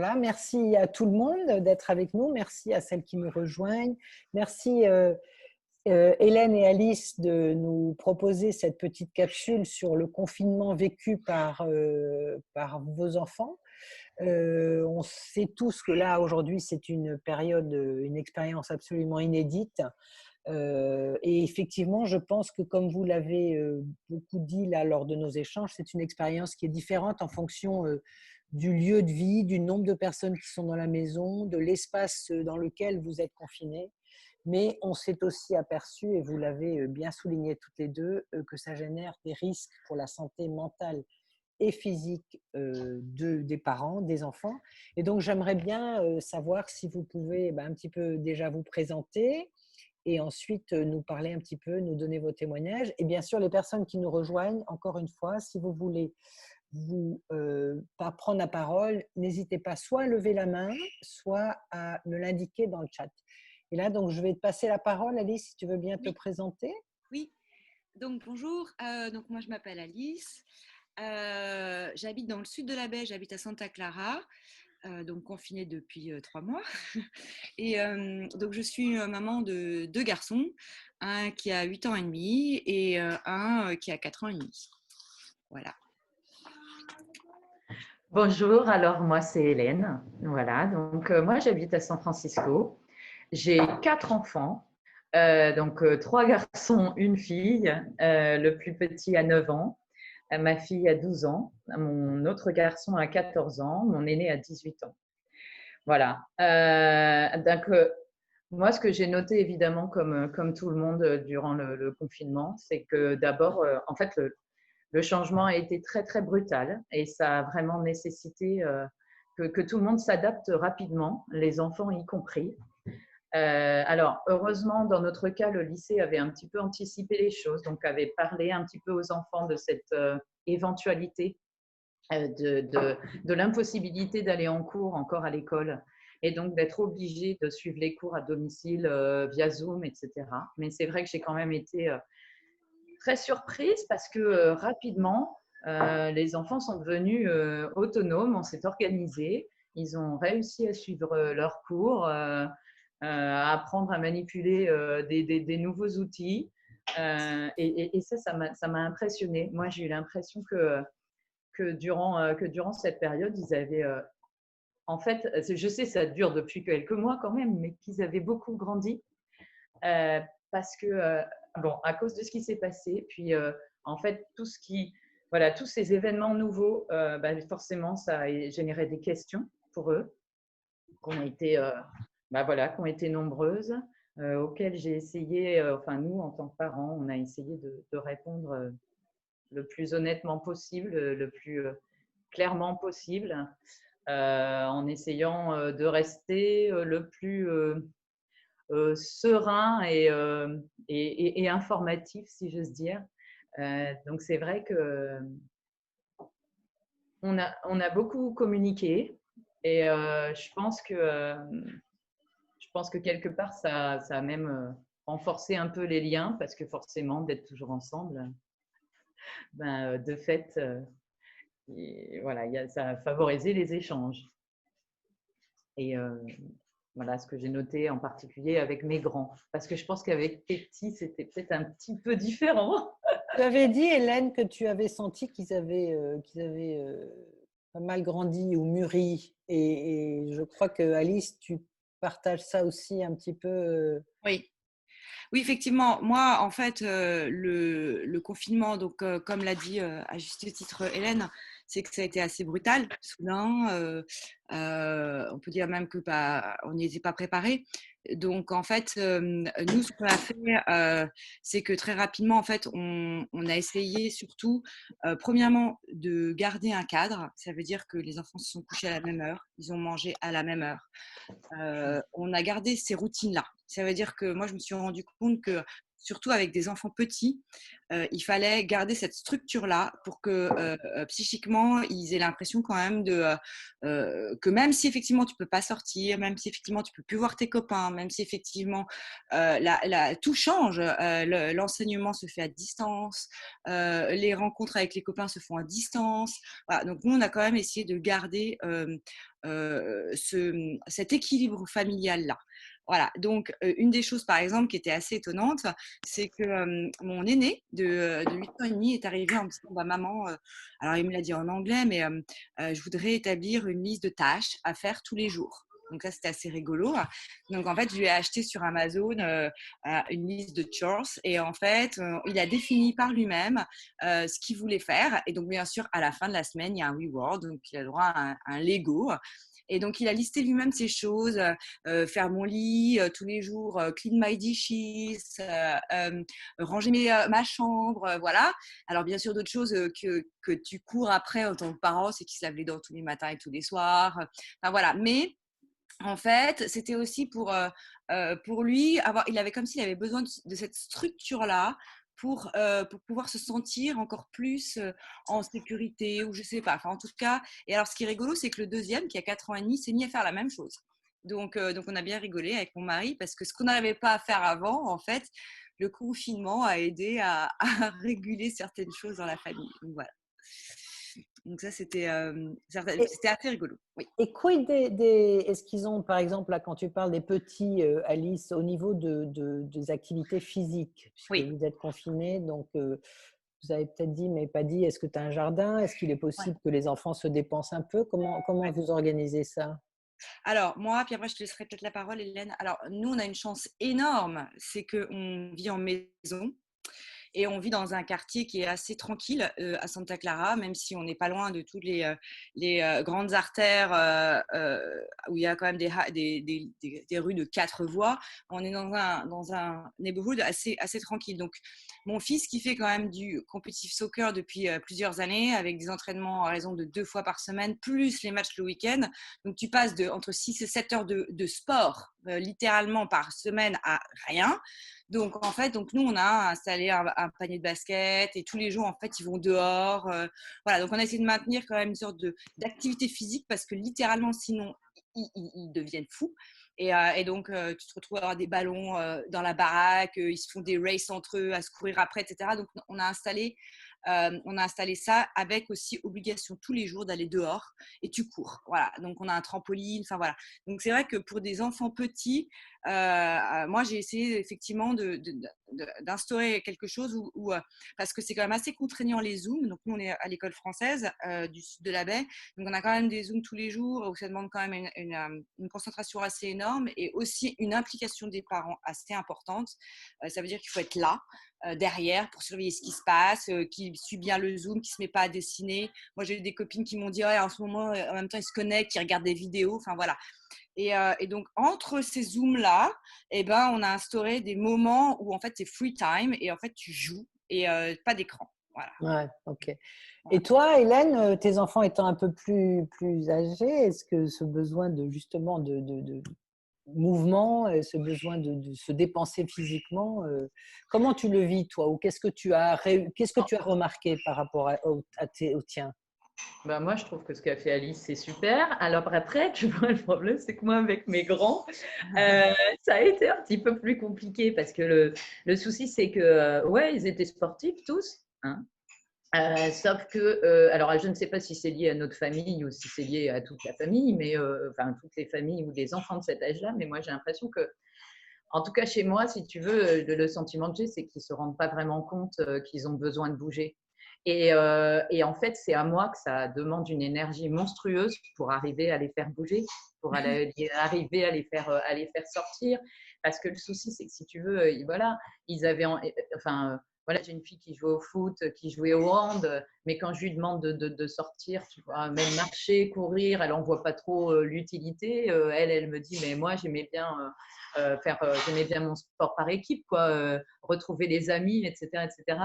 Voilà, merci à tout le monde d'être avec nous. Merci à celles qui me rejoignent. Merci Hélène et Alice de nous proposer cette petite capsule sur le confinement vécu par vos enfants. On sait tous que là, aujourd'hui, c'est une période, une expérience absolument inédite. Et effectivement, je pense que comme vous l'avez beaucoup dit là lors de nos échanges, c'est une expérience qui est différente en fonction du lieu de vie, du nombre de personnes qui sont dans la maison, de l'espace dans lequel vous êtes confinés. Mais on s'est aussi aperçu, et vous l'avez bien souligné toutes les deux, que ça génère des risques pour la santé mentale et physique des parents, des enfants. Et donc, j'aimerais bien savoir si vous pouvez un petit peu déjà vous présenter et ensuite nous parler un petit peu, nous donner vos témoignages. Et bien sûr, les personnes qui nous rejoignent, encore une fois, si vous voulez vous pas prendre la parole, n'hésitez pas soit à lever la main, soit à me l'indiquer dans le chat. Et là, donc, je vais te passer la parole, Alice, si tu veux bien te Oui, présenter. oui. Donc bonjour. Donc moi je m'appelle Alice. J'habite dans le sud de la baie. J'habite à Santa Clara. Donc confinée depuis 3 mois. Et donc je suis maman de deux garçons, un qui a 8 ans et demi et un qui a 4 ans et demi. Voilà. Bonjour, alors moi c'est Hélène. Voilà, donc moi j'habite à San Francisco. J'ai 4 enfants, donc 3 garçons, une fille. Le plus petit a 9 ans, ma fille a 12 ans, mon autre garçon a 14 ans, mon aîné a 18 ans. Voilà. Moi, ce que j'ai noté évidemment, comme tout le monde durant le confinement, c'est que d'abord, en fait, le changement a été très, très brutal et ça a vraiment nécessité que tout le monde s'adapte rapidement, les enfants y compris. Alors, heureusement, dans notre cas, le lycée avait un petit peu anticipé les choses, donc avait parlé un petit peu aux enfants de cette éventualité de l'impossibilité d'aller en cours encore à l'école et donc d'être obligé de suivre les cours à domicile via Zoom, etc. Mais c'est vrai que j'ai quand même été très surprise parce que rapidement, les enfants sont devenus autonomes, on s'est organisé, ils ont réussi à suivre leurs cours, à apprendre à manipuler des nouveaux outils. Et ça, ça m'a impressionnée. Moi, j'ai eu l'impression que durant cette période, ils avaient, en fait, je sais, ça dure depuis quelques mois quand même, mais qu'ils avaient beaucoup grandi euh, parce que, bon, à cause de ce qui s'est passé, puis en fait, voilà, tous ces événements nouveaux, forcément, ça a généré des questions pour eux, qui ont été, voilà, qui ont été nombreuses, auxquelles j'ai essayé, enfin, nous, en tant que parents, on a essayé de répondre le plus honnêtement possible, le plus clairement possible, en essayant de rester le plus serein et informatif, si j'ose dire. Donc c'est vrai que on a beaucoup communiqué et je pense que quelque part ça a même renforcé un peu les liens parce que forcément d'être toujours ensemble, de fait, et voilà, ça a favorisé les échanges. Et voilà ce que j'ai noté en particulier avec mes grands. Parce que je pense qu'avec tes petits, c'était peut-être un petit peu différent. Tu avais dit, Hélène, que tu avais senti qu'ils avaient pas mal grandi ou mûri. Et je crois que Alice, tu partages ça aussi un petit peu. Oui. Oui, effectivement. Moi, en fait, le confinement, donc, comme l'a dit à juste titre Hélène, c'est que ça a été assez brutal, soudain. On peut dire même que on n'y était pas préparé. Donc, en fait, nous, ce qu'on a fait, c'est que très rapidement, en fait, on a essayé surtout, premièrement, de garder un cadre. Ça veut dire que les enfants se sont couchés à la même heure, ils ont mangé à la même heure. On a gardé ces routines-là. Ça veut dire que moi, je me suis rendu compte que surtout avec des enfants petits, il fallait garder cette structure-là pour que psychiquement, ils aient l'impression quand même que même si effectivement tu peux pas sortir, même si effectivement tu peux plus voir tes copains, même si effectivement tout change, l'enseignement se fait à distance, les rencontres avec les copains se font à distance. Voilà, donc nous, on a quand même essayé de garder cet équilibre familial-là. Voilà, donc une des choses par exemple qui était assez étonnante, c'est que mon aîné de 8 ans et demi est arrivé en me disant bah, maman, alors il me l'a dit en anglais, mais je voudrais établir une liste de tâches à faire tous les jours. Donc ça, c'était assez rigolo. Donc en fait, je lui ai acheté sur Amazon une liste de chores et en fait, il a défini par lui-même ce qu'il voulait faire. Et donc bien sûr, à la fin de la semaine, il y a un reward, donc il a le droit à un Lego. Et donc, il a listé lui-même ses choses, faire mon lit tous les jours, clean my dishes, ranger ma chambre, voilà. Alors, bien sûr, d'autres choses que tu cours après en tant que parent, c'est qu'il se lave les dents tous les matins et tous les soirs. Enfin, voilà. Mais en fait, c'était aussi pour lui, il avait comme s'il avait besoin de cette structure-là pour pouvoir se sentir encore plus en sécurité ou je sais pas. Enfin, en tout cas, et alors ce qui est rigolo, c'est que le deuxième, qui a 4 ans et demi, s'est mis à faire la même chose. Donc on a bien rigolé avec mon mari parce que ce qu'on n'arrivait pas à faire avant, en fait, le confinement a aidé à réguler certaines choses dans la famille. Donc voilà. Donc ça, c'était assez rigolo. Oui. Et quid est-ce qu'ils ont, par exemple, là, quand tu parles des petits, Alice, au niveau des activités physiques, puisque Oui. vous êtes confinés, donc vous avez peut-être dit, mais pas dit, est-ce que tu as un jardin? Est-ce qu'il est possible que les enfants se dépensent un peu? Comment vous organisez ça? Alors, moi, puis après, je te laisserai peut-être la parole, Hélène. Alors, nous, on a une chance énorme, c'est qu'on vit en maison. Et on vit dans un quartier qui est assez tranquille à Santa Clara, même si on n'est pas loin de toutes les grandes artères où il y a quand même des rues de 4 voies. On est dans un neighborhood assez tranquille. Donc, mon fils qui fait quand même du competitive soccer depuis plusieurs années, avec des entraînements à raison de 2 fois par semaine, plus les matchs le week-end. Donc, tu passes entre 6 et 7 heures de sport, littéralement par semaine, à rien. Donc, en fait, nous, on a installé un panier de basket et tous les jours, en fait, ils vont dehors. Voilà, donc on a essayé de maintenir quand même une sorte d'activité physique parce que littéralement, sinon, ils deviennent fous. Et donc, tu te retrouves à avoir des ballons dans la baraque, ils se font des races entre eux, à se courir après, etc. Donc, on a installé ça avec aussi obligation tous les jours d'aller dehors et tu cours. Voilà, donc on a un trampoline, enfin voilà. Donc, c'est vrai que pour des enfants petits, moi, j'ai essayé effectivement d'instaurer quelque chose où parce que c'est quand même assez contraignant les Zooms. Donc, nous, on est à l'école française du sud de la baie. Donc, on a quand même des Zooms tous les jours où ça demande quand même une concentration assez énorme et aussi une implication des parents assez importante. Ça veut dire qu'il faut être là, derrière pour surveiller ce qui se passe, qui suit bien le Zoom, qui ne se met pas à dessiner. Moi, j'ai eu des copines qui m'ont dit ouais, en ce moment, en même temps, ils se connectent, ils regardent des vidéos. Enfin, voilà. Et donc, entre ces Zooms-là, on a instauré des moments où, en fait, c'est free time et, en fait, tu joues et pas d'écran. Voilà. Ouais, ok. Et toi, Hélène, tes enfants étant un peu plus âgés, est-ce que ce besoin justement de mouvement, ce besoin de se dépenser physiquement, comment tu le vis, toi? Ou qu'est-ce que tu as remarqué par rapport au tien? Ben moi, je trouve que ce qu'a fait Alice, c'est super. Alors après, tu vois, le problème, c'est que moi, avec mes grands, ça a été un petit peu plus compliqué parce que le souci, c'est que, ouais, ils étaient sportifs tous, hein. Sauf que, alors je ne sais pas si c'est lié à notre famille ou si c'est lié à toute la famille, mais enfin toutes les familles ou les enfants de cet âge-là, mais moi j'ai l'impression que, en tout cas chez moi, si tu veux, le sentiment que j'ai, c'est qu'ils ne se rendent pas vraiment compte qu'ils ont besoin de bouger. Et en fait, c'est à moi que ça demande une énergie monstrueuse pour arriver à les faire bouger, pour arriver à les faire sortir. Parce que le souci, c'est que si tu veux, voilà, ils avaient, enfin, voilà, j'ai une fille qui joue au foot, qui jouait au hand, mais quand je lui demande de sortir, tu vois, même marcher, courir, elle n'en voit pas trop l'utilité. Elle me dit, mais moi, j'aimais bien j'aimais bien mon sport par équipe, quoi, retrouver les amis, etc., etc.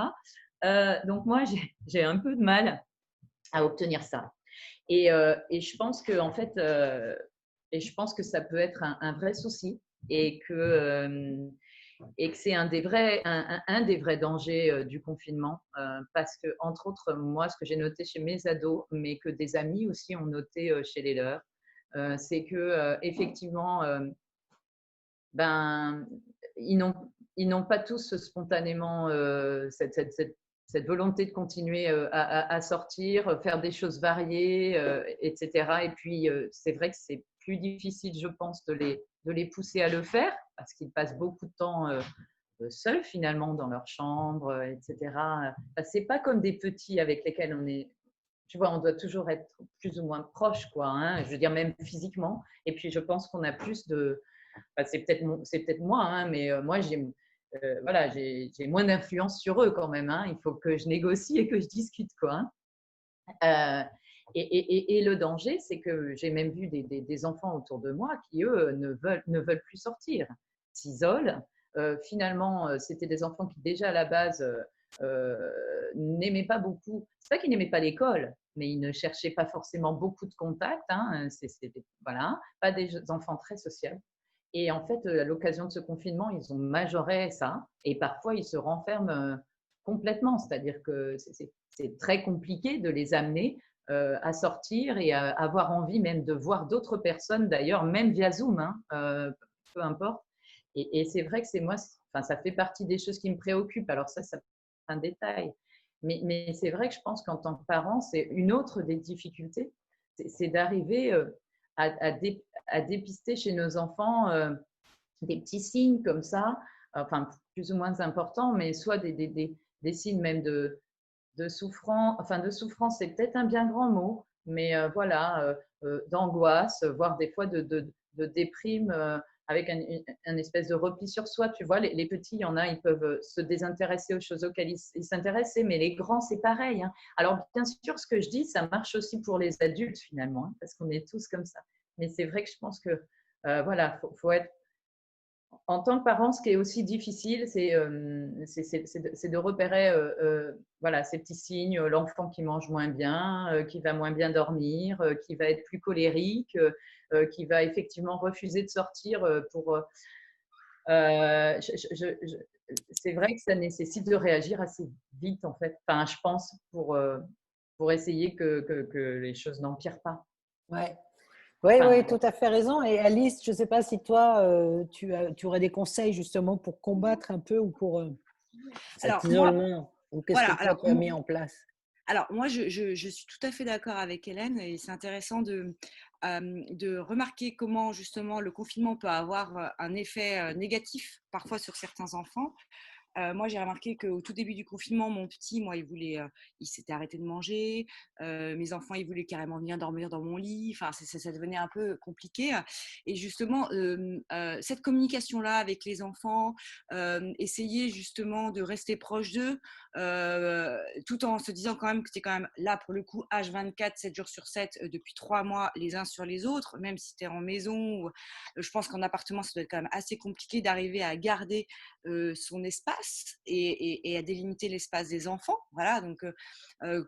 Donc moi, j'ai un peu de mal à obtenir ça. Et je pense que en fait, et je pense que ça peut être un vrai souci et que et que c'est un des vrais dangers du confinement, parce que, entre autres, moi, ce que j'ai noté chez mes ados, mais que des amis aussi ont noté chez les leurs, c'est que effectivement, ben, ils n'ont pas tous spontanément cette volonté de continuer à sortir, faire des choses variées, etc. Et puis, c'est vrai que c'est plus difficile, je pense, de les pousser à le faire parce qu'ils passent beaucoup de temps seuls finalement dans leur chambre, etc. C'est pas comme des petits avec lesquels tu vois, on doit toujours être plus ou moins proche, quoi, hein, je veux dire même physiquement. Et puis, je pense qu'on a plus de, enfin, c'est peut-être moi, hein, mais moi, voilà, j'ai moins d'influence sur eux quand même, hein. Il faut que je négocie et que je discute, quoi, hein. Et le danger, c'est que j'ai même vu des enfants autour de moi qui, eux, ne veulent plus sortir, s'isolent. Finalement, c'était des enfants qui, déjà à la base, n'aimaient pas beaucoup. C'est pas qu'ils n'aimaient pas l'école, mais ils ne cherchaient pas forcément beaucoup de contacts, hein. Voilà, pas des enfants très sociaux. Et en fait, à l'occasion de ce confinement, ils ont majoré ça. Et parfois, ils se renferment complètement. C'est-à-dire que c'est très compliqué de les amener à sortir et à avoir envie même de voir d'autres personnes, d'ailleurs, même via Zoom, hein, peu importe. Et c'est vrai que enfin, ça fait partie des choses qui me préoccupent. Alors ça c'est un détail. Mais c'est vrai que je pense qu'en tant que parent, c'est une autre des difficultés, c'est d'arriver à dépister chez nos enfants des petits signes comme ça, enfin plus ou moins importants, mais soit des signes même de souffrance, enfin de souffrance, c'est peut-être un bien grand mot, mais voilà, d'angoisse, voire des fois de déprime, avec un espèce de repli sur soi. Tu vois, les petits, il y en a, ils peuvent se désintéresser aux choses auxquelles ils s'intéressaient, mais les grands, c'est pareil, hein. Alors, bien sûr, ce que je dis, ça marche aussi pour les adultes finalement, hein, parce qu'on est tous comme ça. Mais c'est vrai que je pense que, voilà, faut être en tant que parent, ce qui est aussi difficile, c'est de repérer voilà, ces petits signes, l'enfant qui mange moins bien, qui va moins bien dormir, qui va être plus colérique, qui va effectivement refuser de sortir c'est vrai que ça nécessite de réagir assez vite, en fait. Enfin, je pense, pour essayer que les choses n'empirent pas. Ouais. Oui, Enfin, oui, tout à fait raison. Et Alice, je ne sais pas si toi, tu aurais des conseils justement pour combattre un peu ou pour cet Alors, moi, isolement, ou qu'est-ce que voilà. toi, tu as mis en place? Alors, moi, je suis tout à fait d'accord avec Hélène et c'est intéressant de remarquer comment justement le confinement peut avoir un effet négatif parfois sur certains enfants. Moi, j'ai remarqué qu'au tout début du confinement, mon petit, moi, il s'était arrêté de manger. Mes enfants, ils voulaient carrément venir dormir dans mon lit. Enfin, ça devenait un peu compliqué. Et justement, cette communication-là avec les enfants, essayer justement de rester proche d'eux, tout en se disant quand même que tu es quand même là pour le coup, H24, 7 jours sur 7, depuis 3 mois, les uns sur les autres, même si tu es en maison. Je pense qu'en appartement, ça doit être quand même assez compliqué d'arriver à garder son espace et à délimiter l'espace des enfants. Voilà, donc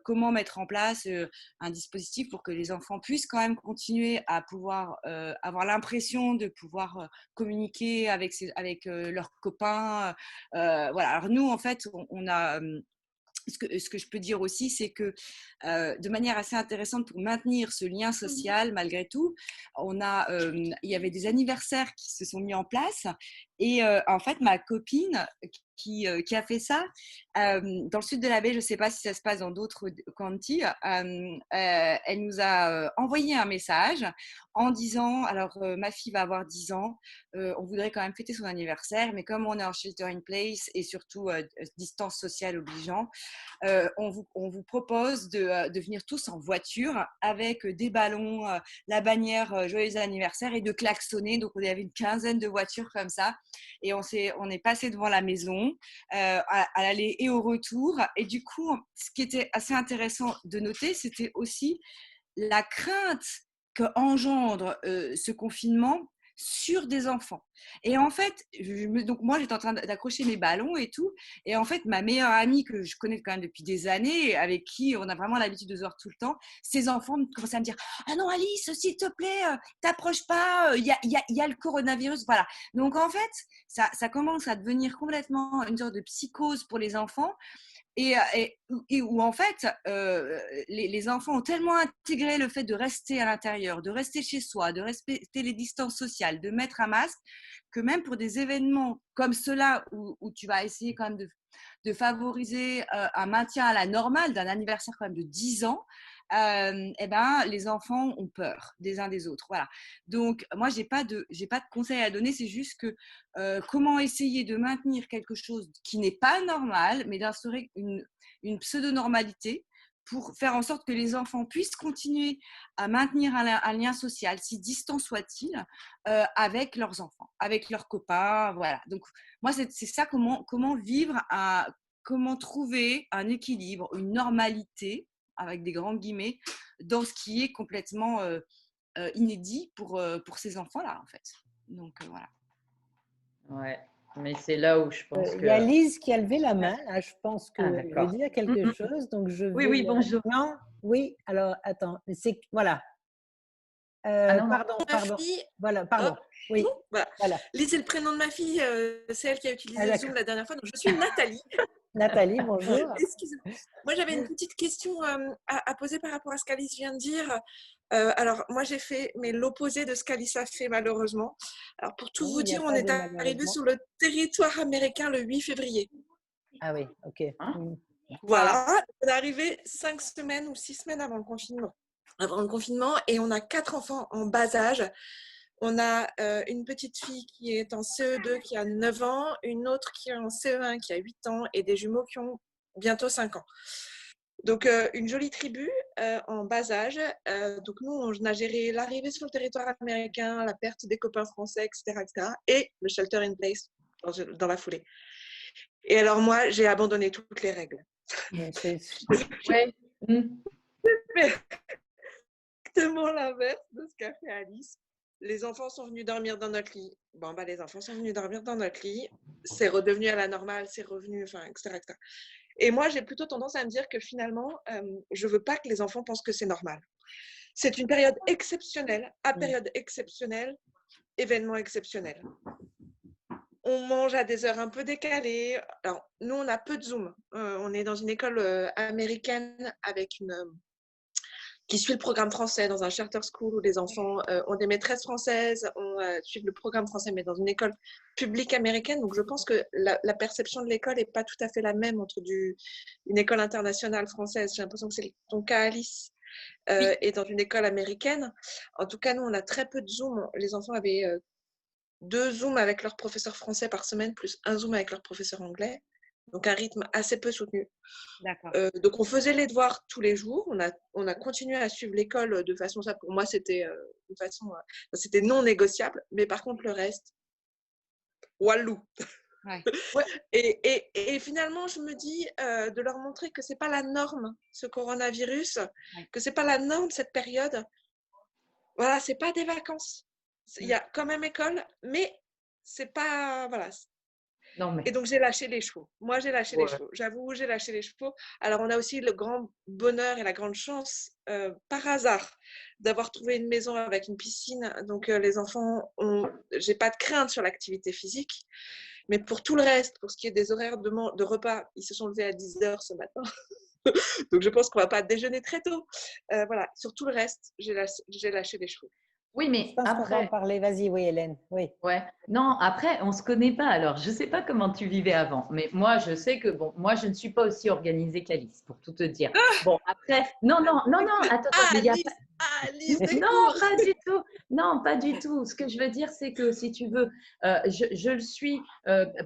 comment mettre en place un dispositif pour que les enfants puissent quand même continuer à pouvoir avoir l'impression de pouvoir communiquer avec leurs copains. Voilà, alors nous, en fait, on a... Ce que je peux dire aussi, c'est que de manière assez intéressante pour maintenir ce lien social, malgré tout, il y avait des anniversaires qui se sont mis en place. Et en fait, ma copine qui a fait ça, dans le sud de la baie, je ne sais pas si ça se passe dans d'autres counties, elle nous a envoyé un message en disant, alors ma fille va avoir 10 ans, on voudrait quand même fêter son anniversaire, mais comme on est en shelter in place et surtout distance sociale obligeant, on vous propose de venir tous en voiture avec des ballons, la bannière joyeux anniversaire et de klaxonner. Donc, il y avait une quinzaine de voitures comme ça. Et on est passé devant la maison à l'aller et au retour. Et du coup, ce qui était assez intéressant de noter, c'était aussi la crainte que engendre ce confinement sur des enfants. Et en fait, donc moi, j'étais en train d'accrocher mes ballons et tout. Et en fait, ma meilleure amie que je connais quand même depuis des années, avec qui on a vraiment l'habitude de se voir tout le temps, ses enfants commençaient à me dire « Ah non, Alice, s'il te plaît, t'approches pas, il y a le coronavirus. » Voilà. Donc en fait, ça commence à devenir complètement une sorte de psychose pour les enfants. Et où en fait, les enfants ont tellement intégré le fait de rester à l'intérieur, de rester chez soi, de respecter les distances sociales, de mettre un masque, que même pour des événements comme ceux-là, où tu vas essayer quand même de favoriser un maintien à la normale d'un anniversaire quand même de 10 ans, eh ben, les enfants ont peur des uns des autres. Voilà. Donc, moi, j'ai pas de conseils à donner, c'est juste que comment essayer de maintenir quelque chose qui n'est pas normal, mais d'instaurer une pseudo-normalité pour faire en sorte que les enfants puissent continuer à maintenir un lien social, si distant soit-il, avec leurs enfants, avec leurs copains. Voilà. Donc, moi, c'est ça, comment vivre, comment trouver un équilibre, une normalité, avec des grands guillemets, dans ce qui est complètement inédit pour ces enfants-là, en fait. Donc, voilà. Ouais, mais c'est là où je pense Il que… y a Lise qui a levé la main. Là, je pense Ah, qu'elle veut d'accord. dire quelque chose. Donc, je Oui, vais… oui, bonjour. Non, oui, alors, attends. Mais c'est… Voilà. Ah non, non. Pardon, Ma pardon. fille, Voilà, pardon. hop, Oui, bon, voilà. voilà. Lise, c'est le prénom de ma fille, c'est elle qui a Ah, utilisé d'accord. Zoom la dernière fois, donc je suis Nathalie. Nathalie, bonjour. Excusez-moi. Moi, j'avais une petite question à poser par rapport à ce qu'Alice vient de dire. Alors, moi, j'ai fait, mais l'opposé de ce qu'Alice a fait, malheureusement. Alors, pour tout Non, vous il n'y a dire, on pas est de arrivé malheureusement. sur le territoire américain le 8 février. Ah oui, ok. Hein? Voilà, on est arrivé 5 semaines ou 6 semaines avant le confinement. Et on a 4 enfants en bas âge. On a une petite fille qui est en CE2 qui a 9 ans, une autre qui est en CE1 qui a 8 ans et des jumeaux qui ont bientôt 5 ans. Donc, une jolie tribu en bas âge. Donc, nous, on a géré l'arrivée sur le territoire américain, la perte des copains français, etc. et le shelter in place dans la foulée. Et alors, moi, j'ai abandonné toutes les règles. Ouais. Exactement l'inverse de ce qu'a fait Alice. Les enfants sont venus dormir dans notre lit. Bon, bah, les enfants sont venus dormir dans notre lit. C'est redevenu à la normale, c'est revenu, enfin, etc. Et moi, j'ai plutôt tendance à me dire que finalement, je ne veux pas que les enfants pensent que c'est normal. C'est une période exceptionnelle, à période exceptionnelle, événement exceptionnel. On mange à des heures un peu décalées. Alors, nous, on a peu de Zoom. On est dans une école américaine avec qui suit le programme français dans un charter school où les enfants ont des maîtresses françaises, suivent le programme français, mais dans une école publique américaine. Donc, je pense que la perception de l'école n'est pas tout à fait la même entre une école internationale française. J'ai l'impression que c'est ton cas, Alice, et dans une école américaine. En tout cas, nous, on a très peu de Zoom. Les enfants avaient 2 Zooms avec leur professeur français par semaine, plus un Zoom avec leur professeur anglais. Donc, un rythme assez peu soutenu. D'accord. Donc, on faisait les devoirs tous les jours. On a continué à suivre l'école de façon… Ça, pour moi, c'était c'était non négociable. Mais par contre, le reste, wallou. Ouais. Et finalement, je me dis de leur montrer que ce n'est pas la norme, ce coronavirus, que ce n'est pas la norme, cette période. Voilà, ce n'est pas des vacances. Il y a quand même école, mais c'est pas… Voilà. Non, mais… Et donc, j'ai lâché les chevaux. Moi, j'ai lâché les chevaux. J'avoue, j'ai lâché les chevaux. Alors, on a aussi le grand bonheur et la grande chance, par hasard, d'avoir trouvé une maison avec une piscine. Donc, les enfants j'ai pas de crainte sur l'activité physique. Mais pour tout le reste, pour ce qui est des horaires de repas, ils se sont levés à 10h ce matin. Donc, je pense qu'on va pas déjeuner très tôt. Voilà. Sur tout le reste, j'ai lâché les chevaux. Oui, mais Je pense qu'on va en après… parler. Vas-y, oui, Hélène. Oui. Ouais. Non, après, on ne se connaît pas. Alors, je ne sais pas comment tu vivais avant, mais moi, je sais que, bon, moi, je ne suis pas aussi organisée qu'Alice, pour tout te dire. Bon, après, non, attends, mais il y a pas… Alice, Non, pas du tout. Non, pas du tout. Ce que je veux dire, c'est que si tu veux, je le suis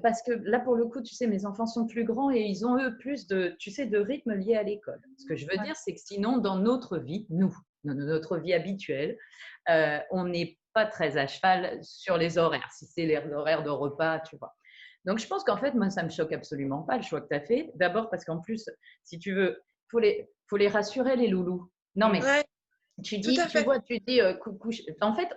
parce que là, pour le coup, tu sais, mes enfants sont plus grands et ils ont, eux, plus de, tu sais, de rythme lié à l'école. Ce que je veux dire, c'est que sinon, dans notre vie, dans notre vie habituelle, on n'est pas très à cheval sur les horaires, si c'est les horaires de repas, tu vois. Donc, je pense qu'en fait, moi, ça ne me choque absolument pas le choix que tu as fait. D'abord parce qu'en plus, si tu veux, faut les rassurer, les loulous. Non, mais ouais, tu dis, tu vois, tu dis, en fait,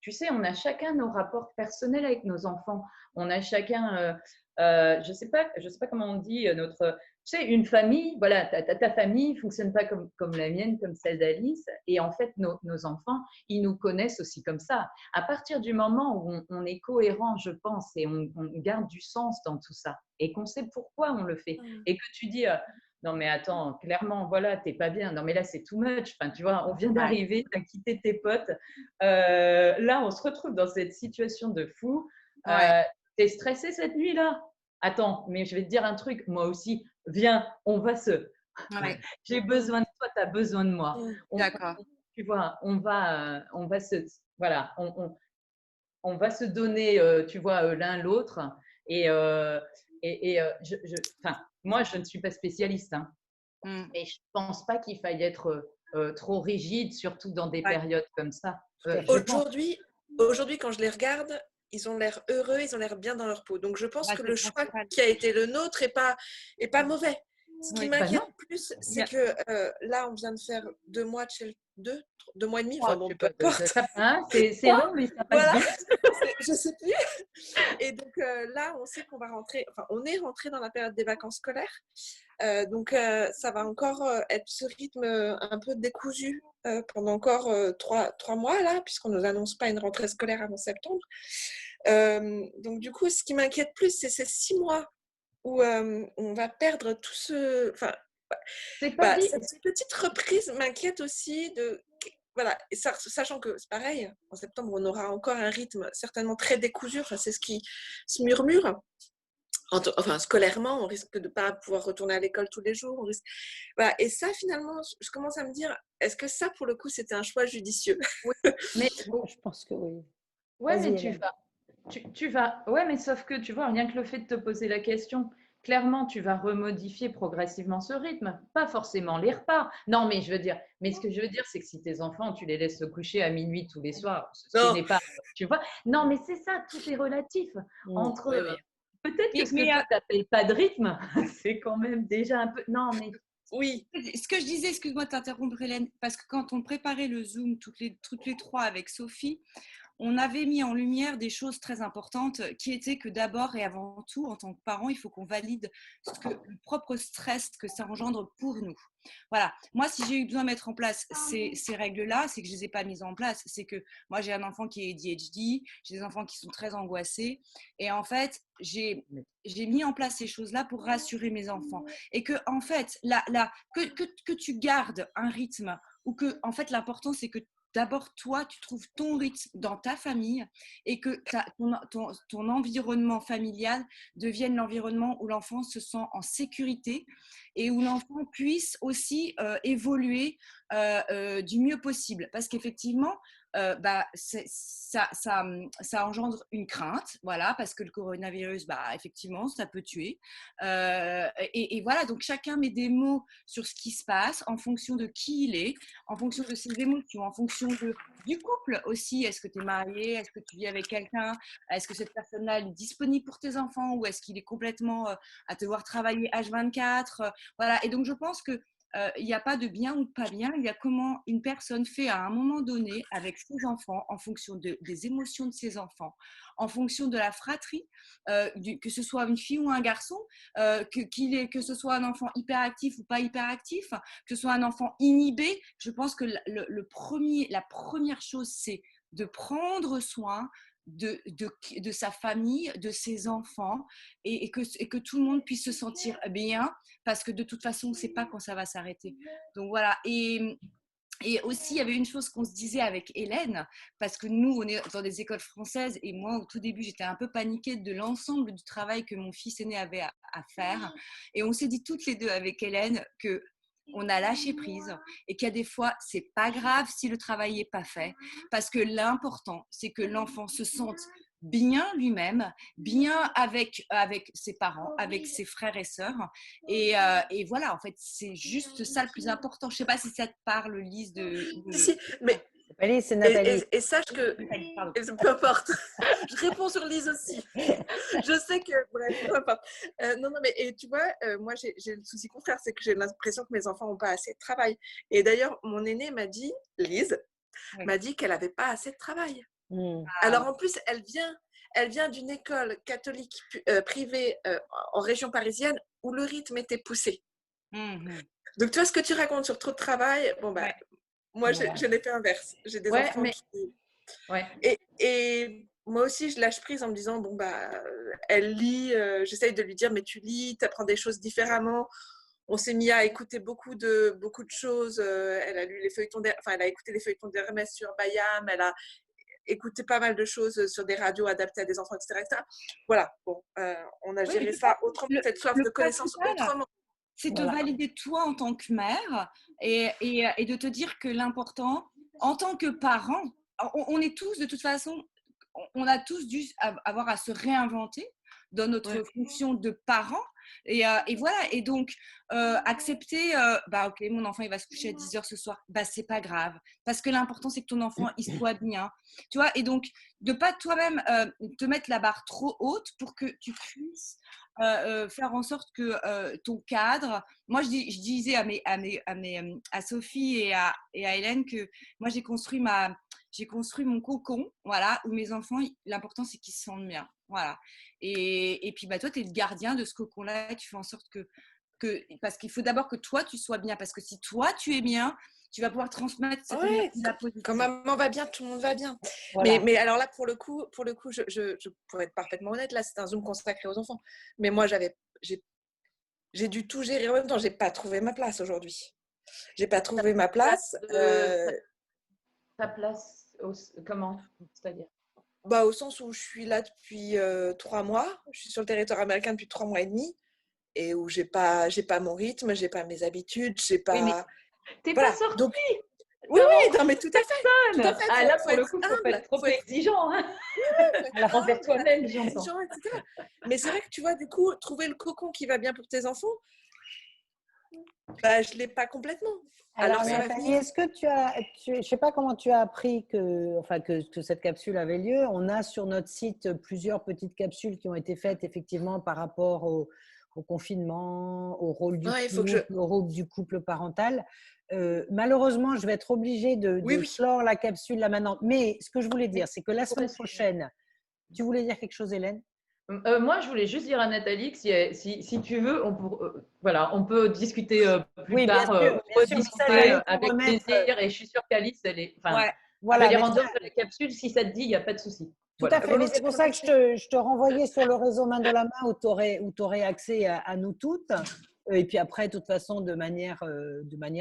tu sais, on a chacun nos rapports personnels avec nos enfants. On a chacun, je sais pas comment on dit, tu sais, une famille, voilà, ta famille ne fonctionne pas comme la mienne, comme celle d'Alice. Et en fait, nos enfants, ils nous connaissent aussi comme ça. À partir du moment où on est cohérent, je pense, et on garde du sens dans tout ça, et qu'on sait pourquoi on le fait, et que tu dis, non mais attends, clairement, voilà, t'es pas bien. Non mais là, c'est too much. Enfin, tu vois, on vient d'arriver, t'as quitté tes potes. Là, on se retrouve dans cette situation de fou. T'es stressé cette nuit-là? Attends, mais je vais te dire un truc, moi aussi. Viens, j'ai besoin de toi, tu as besoin de moi. D'accord. Tu vois, on va voilà, on va se donner, tu vois, l'un l'autre. Enfin, moi, je ne suis pas spécialiste, hein, mais je ne pense pas qu'il faille être trop rigide, surtout dans des périodes comme ça. Aujourd'hui, quand je les regarde, ils ont l'air heureux, ils ont l'air bien dans leur peau. Donc, je pense que le choix qui a été le nôtre est pas mauvais. Ce qui m'inquiète plus, c'est que là, on vient de faire 2 mois de 2 mois et demi, enfin bon, peu importe. C'est long, mais ça passe vite. Je sais plus. Et donc là, on sait qu'on va rentrer, enfin, on est rentré dans la période des vacances scolaires. Donc, ça va encore être ce rythme un peu décousu pendant encore 3 mois, là, puisqu'on ne nous annonce pas une rentrée scolaire avant septembre. Donc, du coup, ce qui m'inquiète plus, c'est ces 6 mois où on va perdre tout ce… Enfin, cette petite reprise m'inquiète aussi voilà, et sachant que c'est pareil, en septembre, on aura encore un rythme certainement très décousu. Enfin, c'est ce qui se murmure. Enfin, scolairement, on risque de ne pas pouvoir retourner à l'école tous les jours. Voilà. Et ça, finalement, je commence à me dire, est-ce que ça, pour le coup, c'était un choix judicieux? Oui, mais je pense que oui. Ouais, mais tu vas. Ouais, mais sauf que tu vois, rien que le fait de te poser la question, clairement, tu vas remodifier progressivement ce rythme. Pas forcément les repas. Non, mais ce que je veux dire, c'est que si tes enfants, tu les laisses se coucher à minuit tous les soirs, ce qui n'est pas, tu vois. Non, mais c'est ça, tout est relatif. Entre peut-être que ce que toi, tu n'appelles pas de rythme, c'est quand même déjà un peu. Non, mais. Oui. Ce que je disais, excuse-moi de t'interrompre, Hélène, parce que quand on préparait le Zoom toutes les 3 avec Sophie, on avait mis en lumière des choses très importantes qui étaient que d'abord et avant tout, en tant que parents, il faut qu'on valide le propre stress que ça engendre pour nous. Voilà. Moi, si j'ai eu besoin de mettre en place ces règles-là, c'est que je ne les ai pas mises en place. C'est que moi, j'ai un enfant qui est ADHD, j'ai des enfants qui sont très angoissés. Et en fait, j'ai mis en place ces choses-là pour rassurer mes enfants. Et que, en fait, que tu gardes un rythme ou que, en fait, l'important, c'est que d'abord, toi, tu trouves ton rythme dans ta famille et que ton environnement familial devienne l'environnement où l'enfant se sent en sécurité et où l'enfant puisse aussi évoluer du mieux possible. Parce qu'effectivement, ça engendre une crainte, voilà, parce que le coronavirus, effectivement, ça peut tuer. Et voilà, donc chacun met des mots sur ce qui se passe en fonction de qui il est, en fonction de ses émotions, en fonction du couple aussi. Est-ce que tu es marié? Est-ce que tu vis avec quelqu'un? Est-ce que cette personne-là est disponible pour tes enfants? Ou est-ce qu'il est complètement à te voir travailler H24? Voilà, et donc je pense que il n'y a pas de bien ou de pas bien, il y a comment une personne fait à un moment donné avec ses enfants, en fonction des émotions de ses enfants, en fonction de la fratrie, que ce soit une fille ou un garçon, que ce soit un enfant hyperactif ou pas hyperactif, que ce soit un enfant inhibé. Je pense que la première chose, c'est de prendre soin de sa famille, de ses enfants, et que tout le monde puisse se sentir bien, parce que de toute façon, on ne sait pas quand ça va s'arrêter. Donc voilà. Et aussi, il y avait une chose qu'on se disait avec Hélène, parce que nous, on est dans des écoles françaises, et moi, au tout début, j'étais un peu paniquée de l'ensemble du travail que mon fils aîné avait à faire. Et on s'est dit toutes les deux avec Hélène que on a lâché prise et qu'il y a des fois, c'est pas grave si le travail n'est pas fait, parce que l'important, c'est que l'enfant se sente bien lui-même, bien avec ses parents, avec ses frères et sœurs. Et voilà, en fait, c'est juste ça le plus important. Je ne sais pas si ça te parle, Lise. Si, mais Allez, c'est Nathalie. Et sache que, peu importe, je réponds sur Lise aussi. Je sais que, bref, peu importe. Non, mais et tu vois, moi, j'ai le souci contraire, c'est que j'ai l'impression que mes enfants n'ont pas assez de travail. Et d'ailleurs, mon aînée m'a dit, Lise, m'a dit qu'elle n'avait pas assez de travail. Alors en plus, elle vient d'une école catholique privée en région parisienne où le rythme était poussé. Donc tu vois ce que tu racontes sur trop de travail, bon bah moi je l'ai fait inverse. J'ai des enfants qui... Et moi aussi, je lâche prise en me disant, bon, bah, elle lit, j'essaye de lui dire, mais tu lis, tu apprends des choses différemment. On s'est mis à écouter beaucoup de choses. Elle a lu les feuilletons, elle a écouté les feuilletons d'Hermès sur Bayam, elle a écouté pas mal de choses sur des radios adaptées à des enfants, etc. etc. Voilà, bon, on a géré ça autrement, cette soif de connaissances autrement. C'est de valider toi en tant que mère et de te dire que l'important, en tant que parent, on est tous, de toute façon, on a tous dû avoir à se réinventer dans notre fonction de parent. Et voilà, et donc accepter, ok, mon enfant il va se coucher à 10h ce soir, c'est pas grave, parce que l'important c'est que ton enfant il soit bien, tu vois, et donc de pas toi-même te mettre la barre trop haute pour que tu puisses faire en sorte que ton cadre, moi je disais à Sophie et à Hélène que moi j'ai construit mon cocon, voilà, où mes enfants, l'important c'est qu'ils se sentent bien, voilà. Et puis toi tu es le gardien de ce cocon là, tu fais en sorte que parce qu'il faut d'abord que toi tu sois bien, parce que si toi tu es bien, tu vas pouvoir transmettre cette énergie positive. Quand maman va bien, tout le monde va bien. Voilà. Mais alors là, pour le coup, je pourrais être parfaitement honnête, là, c'est un Zoom consacré aux enfants. Mais moi, j'ai dû tout gérer en même temps. J'ai pas trouvé ma place aujourd'hui. J'ai pas trouvé ma place. Ta place, comment? C'est-à-dire? Au sens où je suis là depuis 3 mois. Je suis sur le territoire américain depuis 3 mois et demi. Et où j'ai pas mon rythme, j'ai pas mes habitudes, j'ai pas... Oui, mais t'es pas sortie. Donc... Oui, non, mais tout à fait. Tout à fait. Ah, là, pour le coup, il faut pas être trop exigeant. Alors, envers toi-même, j'entends. Etc. Mais c'est vrai que tu vois, du coup, trouver le cocon qui va bien pour tes enfants, je ne l'ai pas complètement. Alors Nathalie, est-ce que je ne sais pas comment tu as appris que cette capsule avait lieu. On a sur notre site plusieurs petites capsules qui ont été faites effectivement par rapport au confinement, au rôle du couple, au rôle du couple parental. Malheureusement, je vais être obligée de clore la capsule là maintenant. Mais ce que je voulais dire, c'est que la semaine prochaine, tu voulais dire quelque chose, Hélène ? Moi, je voulais juste dire à Nathalie que si tu veux, on peut discuter plus tard, rediscuter avec plaisir. Et je suis sûre qu'Alice, elle est. Voilà, les rendeurs de la capsule, si ça te dit, il n'y a pas de souci. Tout à fait, mais c'est pour ça que je te renvoyais sur le réseau Main dans la main où tu aurais accès à nous toutes. Et puis après, de toute façon, de manière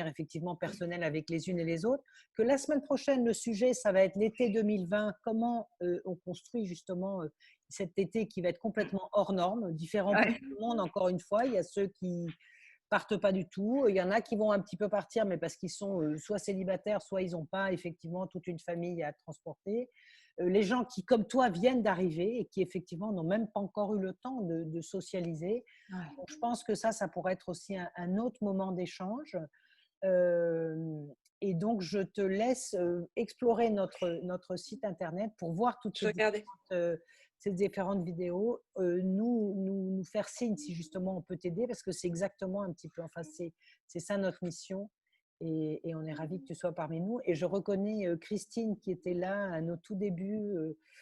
effectivement personnelle avec les unes et les autres, que la semaine prochaine, le sujet, ça va être l'été 2020, comment on construit justement cet été qui va être complètement hors norme, différent pour tout le monde, encore une fois. Il y a ceux qui partent pas du tout, il y en a qui vont un petit peu partir, mais parce qu'ils sont soit célibataires, soit ils n'ont pas effectivement toute une famille à transporter. Les gens qui, comme toi, viennent d'arriver et qui, effectivement, n'ont même pas encore eu le temps de socialiser. Donc, je pense que ça pourrait être aussi un autre moment d'échange. Et donc, je te laisse explorer notre site Internet pour voir toutes ces différentes vidéos. Nous faire signe si, justement, on peut t'aider parce que c'est exactement un petit peu… Enfin, c'est ça notre mission. Et on est ravis que tu sois parmi nous. Et je reconnais Christine qui était là à nos tout débuts,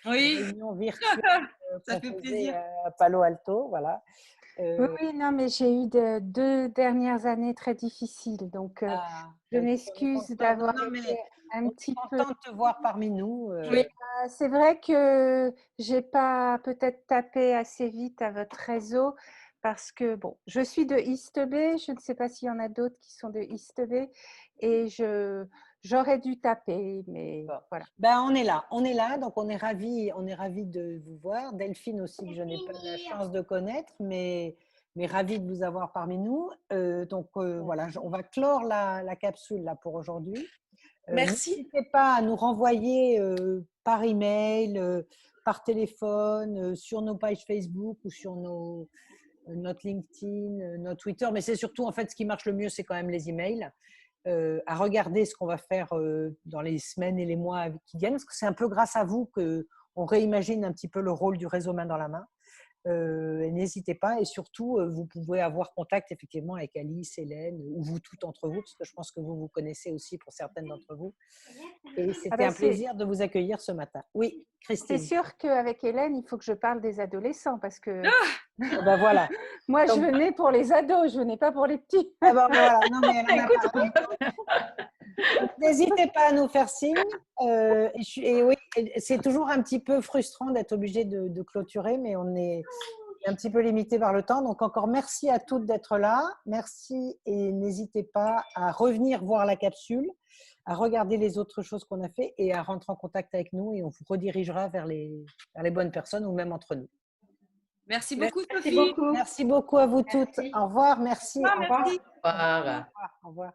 réunion virtuelle ça fait plaisir. À Palo Alto, voilà. Oui, non, mais j'ai eu 2 dernières années très difficiles, donc je m'excuse d'avoir été un petit peu… content de te voir parmi nous. Oui. C'est vrai que j'ai pas peut-être tapé assez vite à votre réseau. Parce que, bon, je suis de East Bay, je ne sais pas s'il y en a d'autres qui sont de East Bay, et j'aurais dû taper, mais voilà. On est là, donc on est ravis de vous voir. Delphine aussi, que je n'ai pas la chance de connaître, mais ravis de vous avoir parmi nous. Voilà, on va clore la capsule là pour aujourd'hui. Merci. N'hésitez pas à nous renvoyer par email, par téléphone, sur nos pages Facebook ou sur notre LinkedIn, notre Twitter, mais c'est surtout en fait ce qui marche le mieux, c'est quand même les emails. À regarder ce qu'on va faire dans les semaines et les mois qui viennent, parce que c'est un peu grâce à vous qu'on réimagine un petit peu le rôle du réseau Main dans la main. N'hésitez pas et surtout, vous pouvez avoir contact effectivement avec Alice, Hélène ou vous toutes entre vous, parce que je pense que vous vous connaissez aussi pour certaines d'entre vous. Et c'était un plaisir de vous accueillir ce matin. Oui, Christine. C'est sûr qu'avec Hélène, il faut que je parle des adolescents parce que Ben voilà. moi, je venais pour les ados, je venais pas pour les petits. Ah ben voilà. Non, mais elle en a parlé. N'hésitez pas à nous faire signe. Et oui, c'est toujours un petit peu frustrant d'être obligé de clôturer, mais on est un petit peu limité par le temps. Donc encore merci à toutes d'être là. Merci et n'hésitez pas à revenir voir la capsule, à regarder les autres choses qu'on a fait et à rentrer en contact avec nous et on vous redirigera vers les bonnes personnes ou même entre nous. Merci beaucoup, Merci Sophie. beaucoup. Merci beaucoup à vous toutes. Merci. Au revoir. Merci. Au revoir, Au revoir. merci. Au revoir. Au revoir.